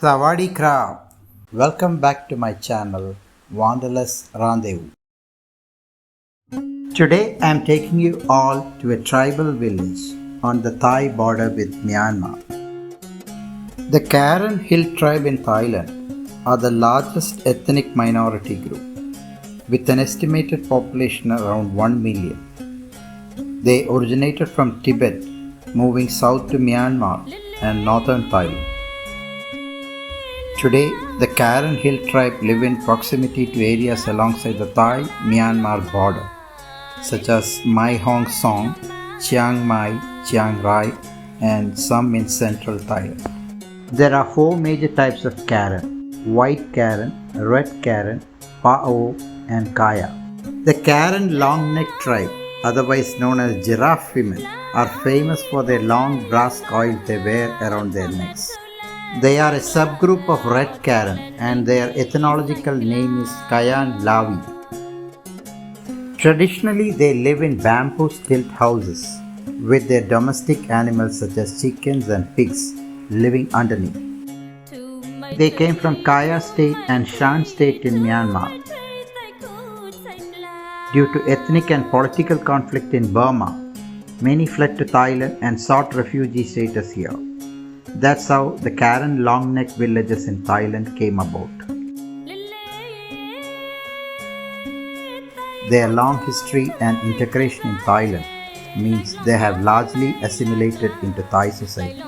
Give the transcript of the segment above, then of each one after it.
Savadi Krab. Welcome back to my channel, Wanderlust Rendezvous. Today I am taking you all to a tribal village on the Thai border with Myanmar. The Kayan Hill tribe in Thailand are the largest ethnic minority group, with an estimated population around 1 million. They originated from Tibet, moving south to Myanmar and northern Thailand. Today, the Kayan Hill tribe live in proximity to areas alongside the Thai-Myanmar border, such as Mai Hong Song, Chiang Mai, Chiang Rai, and some in central Thailand. There are four major types of Kayan: white Kayan, red Kayan, Padaung, and Kaya. The Kayan long-neck tribe, otherwise known as giraffe women, are famous for their long brass coils they wear around their necks. They are a subgroup of red Kayan and their ethnological name is Kayan Lahwi. Traditionally, they live in bamboo stilt houses with their domestic animals such as chickens and pigs living underneath. They came from Kaya state and Shan state in Myanmar. Due to ethnic and political conflict in Burma, many fled to Thailand and sought refugee status here. That's how the Kayan long-neck villages in Thailand came about. Their long history and integration in Thailand means they have largely assimilated into Thai society.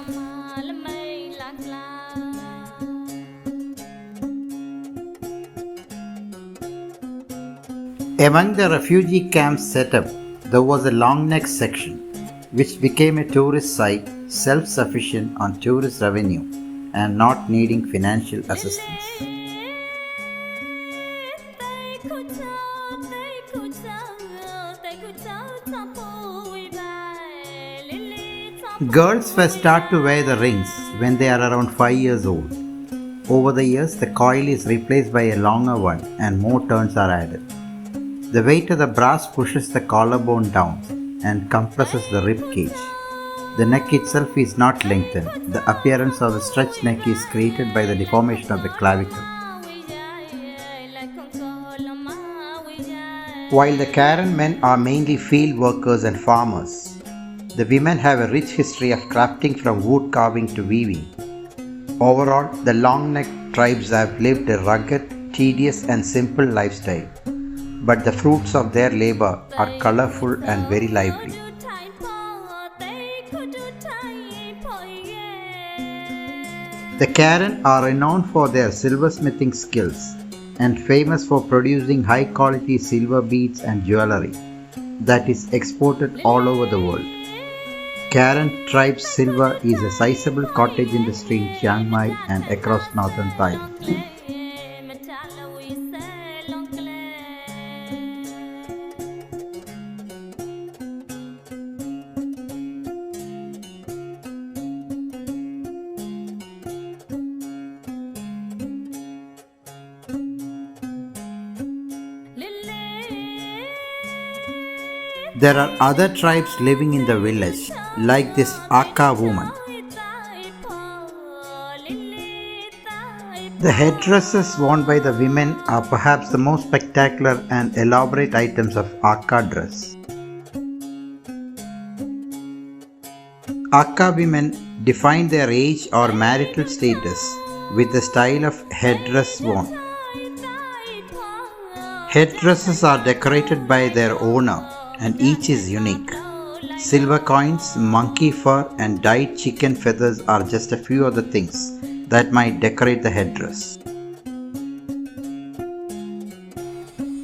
Among the refugee camps set up, there was a long-neck section, which became a tourist site, self-sufficient on tourist revenue and not needing financial assistance. Girls first start to wear the rings when they are around 5 years old. Over the years, the coil is replaced by a longer one and more turns are added. The weight of the brass pushes the collarbone down and compresses the rib cage. The neck itself is not lengthened. The appearance of the stretched neck is created by the deformation of the clavicle. While the Kayan men are mainly field workers and farmers, the women have a rich history of crafting from wood carving to weaving. Overall, the long-neck tribes have lived a rugged, tedious and simple lifestyle, but the fruits of their labor are colorful and very lively. The Kayan are renowned for their silversmithing skills and famous for producing high-quality silver beads and jewelry that is exported all over the world. Kayan tribe's silver is a sizable cottage industry in Chiang Mai and across northern Thailand. There are other tribes living in the village, like this Aka woman. The headdresses worn by the women are perhaps the most spectacular and elaborate items of Aka dress. Aka women define their age or marital status with the style of headdress worn. Headdresses are decorated by their owner, and each is unique. Silver coins, monkey fur and dyed chicken feathers are just a few of the things that might decorate the headdress.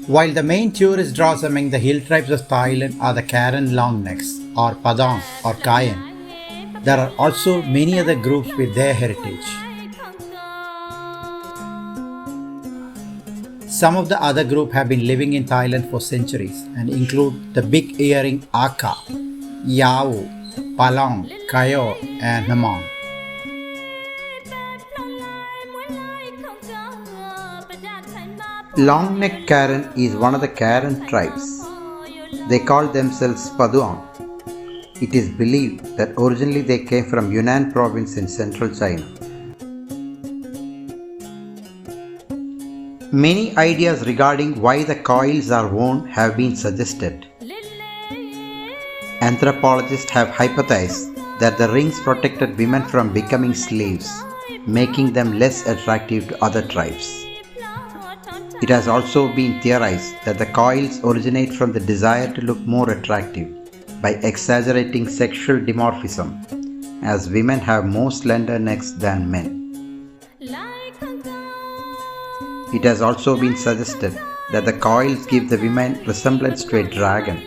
While the main tourist draws among the hill tribes of Thailand are the Kayan longnecks or Padaung or Kayan, there are also many other groups with their heritage. Some of the other group have been living in Thailand for centuries and include the big earring Aka, Yao, Palong, Kayo and Namong. Long-neck Kayan is one of the Kayan tribes. They call themselves Padaung. It is believed that originally they came from Yunnan province in central China. Many ideas regarding why the coils are worn have been suggested. Anthropologists have hypothesized that the rings protected women from becoming slaves, making them less attractive to other tribes. It has also been theorized that the coils originate from the desire to look more attractive by exaggerating sexual dimorphism, as women have more slender necks than men. It has also been suggested that the coils give the women resemblance to a dragon,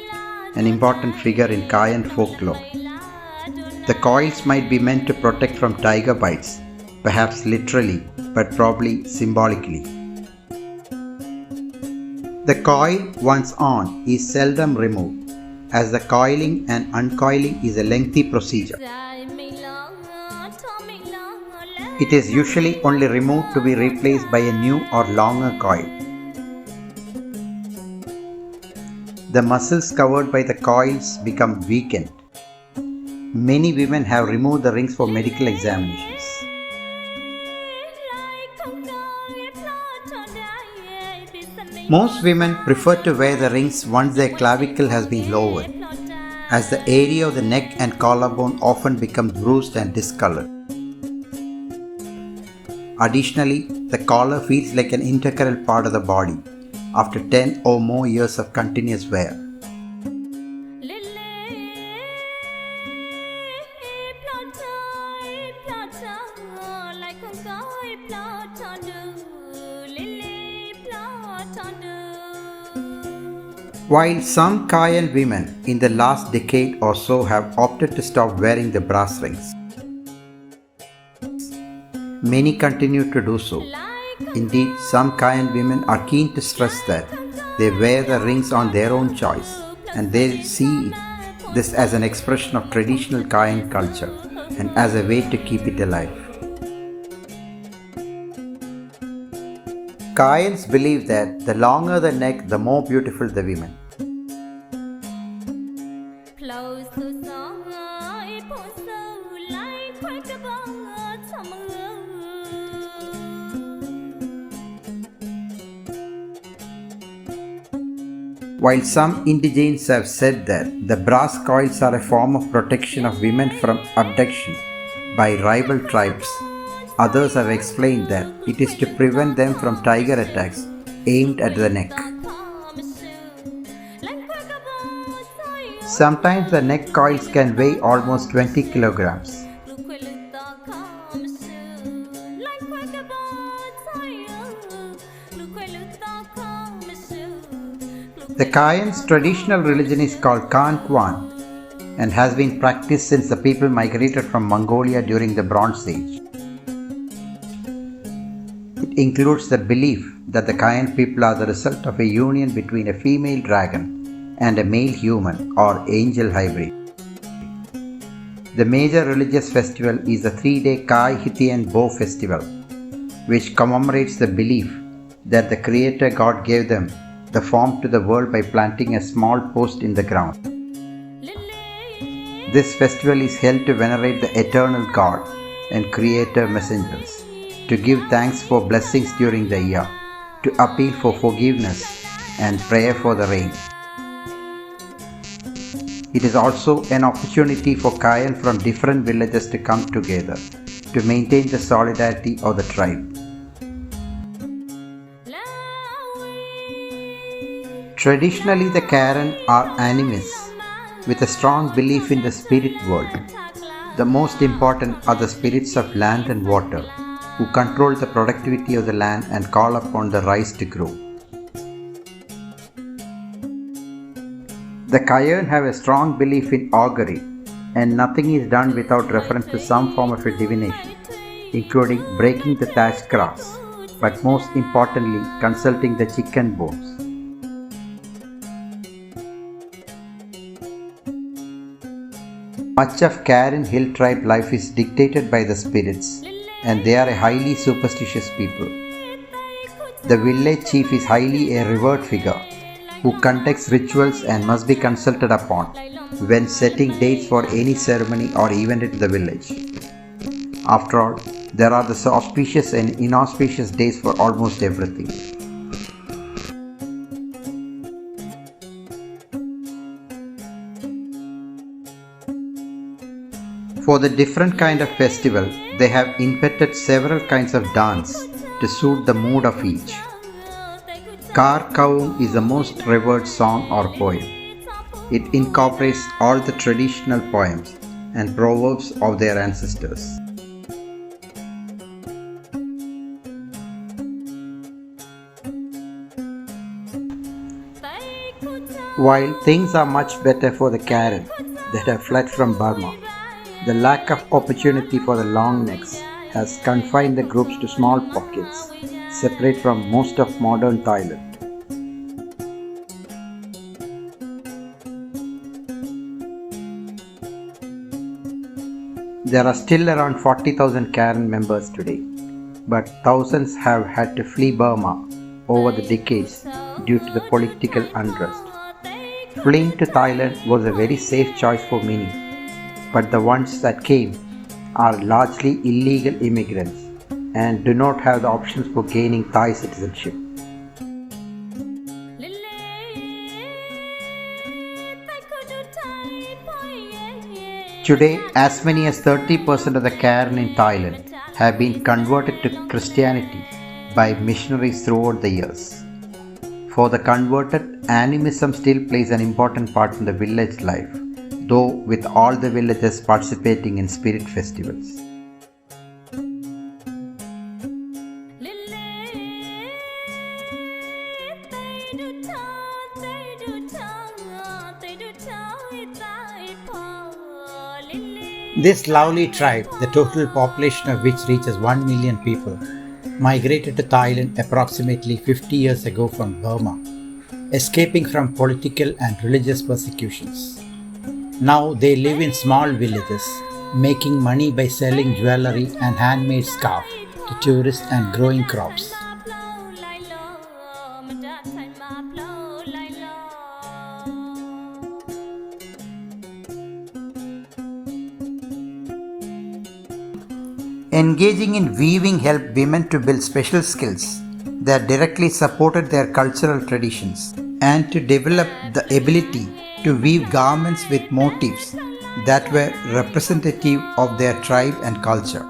an important figure in Kayan folklore. The coils might be meant to protect from tiger bites, perhaps literally, but probably symbolically. The coil once on is seldom removed, as the coiling and uncoiling is a lengthy procedure. It is usually only removed to be replaced by a new or longer coil. The muscles covered by the coils become weakened. Many women have removed the rings for medical examinations. Most women prefer to wear the rings once their clavicle has been lowered, as the area of the neck and collarbone often becomes bruised and discolored. Additionally, the collar feels like an integral part of the body after 10 or more years of continuous wear. While some Kayan women in the last decade or so have opted to stop wearing the brass rings, many continue to do so. Indeed, some Kayan women are keen to stress that they wear the rings on their own choice, and they see this as an expression of traditional Kayan culture and as a way to keep it alive. Kayans believe that the longer the neck, the more beautiful the women. While some indigenes have said that the brass coils are a form of protection of women from abduction by rival tribes, others have explained that it is to prevent them from tiger attacks aimed at the neck. Sometimes the neck coils can weigh almost 20 kilograms. The Kayan's traditional religion is called Kayan Ka Ngan and has been practiced since the people migrated from Mongolia during the Bronze Age. It includes the belief that the Kayan people are the result of a union between a female dragon and a male human or angel hybrid. The major religious festival is the 3-day Kai Hithian Bow Festival, which commemorates the belief that the Creator God gave them the form to the world by planting a small post in the ground. This festival is held to venerate the eternal God and Creator messengers, to give thanks for blessings during the year, to appeal for forgiveness and prayer for the rain. It is also an opportunity for Kayan from different villages to come together to maintain the solidarity of the tribe. Traditionally, the Kayan are animists with a strong belief in the spirit world. The most important are the spirits of land and water, who control the productivity of the land and call upon the rice to grow. The Kayan have a strong belief in augury, and nothing is done without reference to some form of a divination, including breaking the thatched grass, but most importantly, consulting the chicken bones. Much of Karen Hill tribe life is dictated by the spirits, and they are a highly superstitious people. The village chief is highly a revered figure, who conducts rituals and must be consulted upon when setting dates for any ceremony or event in the village. After all, there are the auspicious and inauspicious days for almost everything. For the different kind of festival, they have invented several kinds of dance to suit the mood of each. Khaung is the most revered song or poem. It incorporates all the traditional poems and proverbs of their ancestors. While things are much better for the Karen that have fled from Burma, the lack of opportunity for the long necks has confined the groups to small pockets, separate from most of modern Thailand. There are still around 40,000 Karen members today, but thousands have had to flee Burma over the decades due to the political unrest. Fleeing to Thailand was a very safe choice for many, but the ones that came are largely illegal immigrants and do not have the options for gaining Thai citizenship. Today, as many as 30% of the Karen in Thailand have been converted to Christianity by missionaries throughout the years. For the converted, animism still plays an important part in the village life, though with all the villagers participating in spirit festivals. This lovely tribe, the total population of which reaches 1 million people, migrated to Thailand approximately 50 years ago from Burma, escaping from political and religious persecutions. Now they live in small villages, making money by selling jewelry and handmade scarves to tourists and growing crops. Engaging in weaving helped women to build special skills that directly supported their cultural traditions and to develop the ability to weave garments with motifs that were representative of their tribe and culture.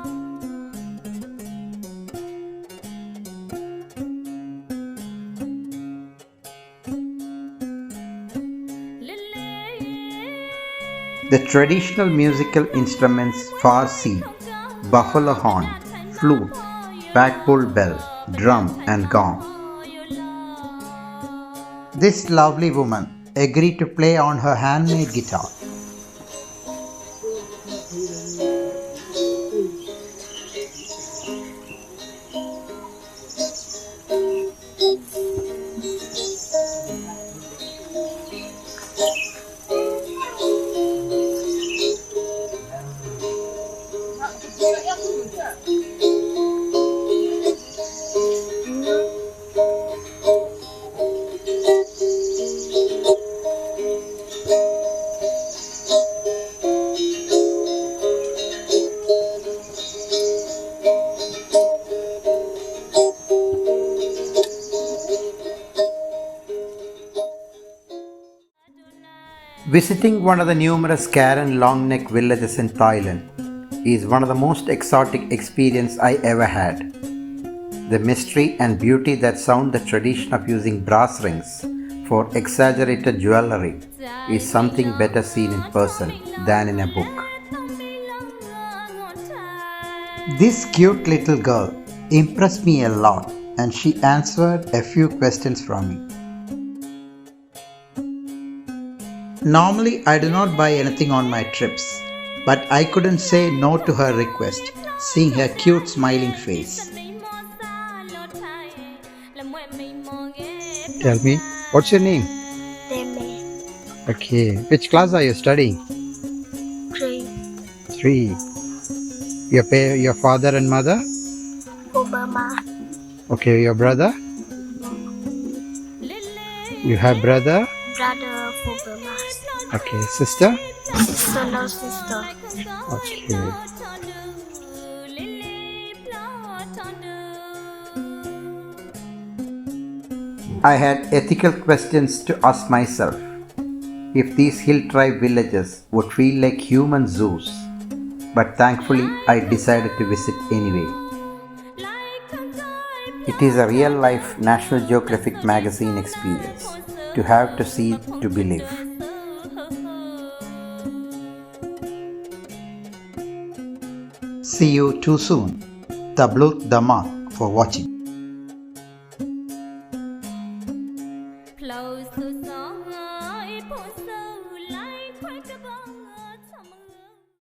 The traditional musical instruments Farsi, buffalo horn, flute, bagpole bell, drum and gong. This lovely woman agreed to play on her handmade guitar. Visiting one of the numerous Kayan long neck villages in Thailand is one of the most exotic experiences I ever had. The mystery and beauty that surround the tradition of using brass rings for exaggerated jewelry is something better seen in person than in a book. This cute little girl impressed me a lot and she answered a few questions from me. Normally, I do not buy anything on my trips, but I couldn't say no to her request, seeing her cute smiling face. Tell me, what's your name? Deme. Okay, which class are you studying? 3. 3. Your father and mother? Obama. Okay, your brother? You have brother? Brother for Burma. Okay, sister? Sister, no sister. Okay. I had ethical questions to ask myself. If these hill tribe villages would feel like human zoos, but thankfully I decided to visit anyway. It is a real life National Geographic magazine experience. To have to see to believe. See you too soon. Tablut Damak for watching.